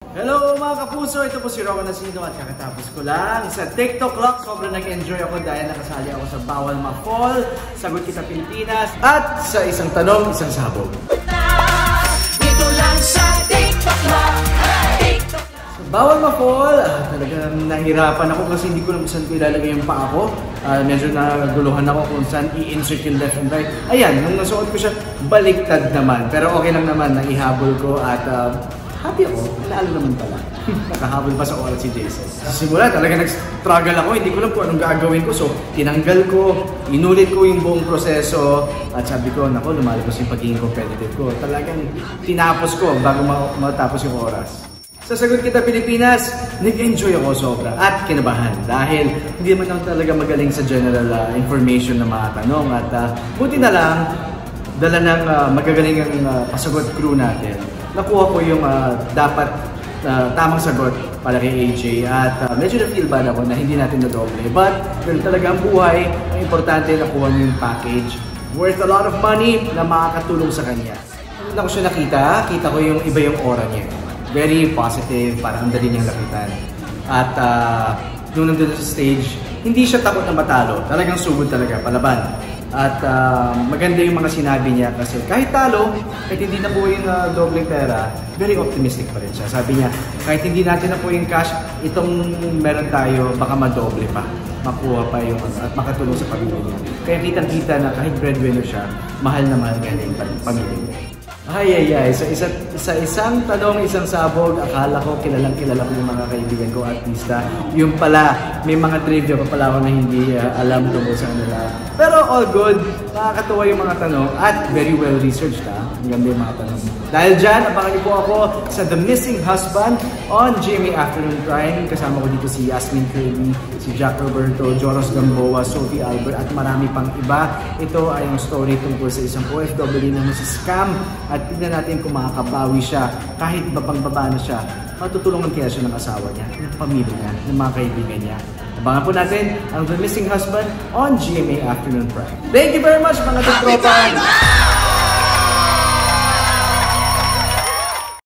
Hello mga kapuso! Ito po si Rocco Nasino at kakatapos ko lang sa TikTok Clock. Sobrang nag-enjoy ako dahil nakasali ako sa Bawal Ma-Fall, Sagot Kita Pilipinas, at sa Isang Tanong, Isang Sabog. Dito lang sa TikTok Clock! Sa Bawal Ma-Fall, talagang nahirapan ako kasi hindi ko naman saan ko ilalagay yung paa ko. Medyo naguluhan ako kung saan i-insert yung left and right. Ayan, nung nasuot ko siya, baliktad naman. Pero okay lang naman, naihabol ko at happy ako, naalo naman pala. Nakahabol pa sa oras si Jason. Sa simula talaga nag-struggle ako, hindi ko alam kung anong gagawin ko. So, tinanggal ko, inulit ko yung buong proseso. At sabi ko, naku, lumalabas yung pagiging competitive ko. Talagang tinapos ko bago matapos yung oras. Sa Sagot Kita Pilipinas, nag-enjoy ako sobra at kinabahan. Dahil hindi naman ako talaga magaling sa general information na mga tanong. At buti na lang, dala ng magagaling ang pasagot crew natin. Nakuha ko yung dapat tamang sagot para kay AJ at medyo na-feel bad ako na hindi natin na-doble. But pero talagang buhay, ang importante nakuha niyo yung package. Worth a lot of money na makakatulong sa kanya. Nung ko siya nakita, kita ko yung iba yung aura niya. Very positive, parang ang dali niyang lapitan. At nung nandun sa stage, hindi siya takot na matalo. Talagang sugod talaga, palaban. At maganda yung mga sinabi niya kasi kahit talo, kahit hindi na po yung doble pera, very optimistic pa rin siya. Sabi niya, kahit hindi natin na po yung cash, itong meron tayo, baka madoble pa. Makuha pa yung at makatulong sa pamilya niya. Kaya kitang-kita na kahit breadwinner siya, mahal na mahal niya yung pamilya niya. Ay. Sa isang tanong, isang sabog, akala ko kilalang-kilala ko yung mga kaibigan ko artista. Yung pala, may mga trivia pa pala ako na hindi alam tungkol sa kanila. Pero all good, nakakatuwa yung mga tanong at very well researched ha. Ang ganda yung mga tanong. Dahil dyan, abangan niyo po ako sa The Missing Husband on GMA Afternoon Prime. Kasama ko dito si Yasmin Kirby, si Jack Roberto, Joros Gamboa, Sophie Albert at marami pang iba. Ito ay ang story tungkol sa isang OFW na scam at tignan natin kung makakabawi siya kahit babang-baba na siya. Matutulungan kaya siya ng asawa niya, ng pamilya niya, ng mga kaibigan niya. Abangan po natin ang The Missing Husband on GMA Afternoon Prime. Thank you very much mga tropa!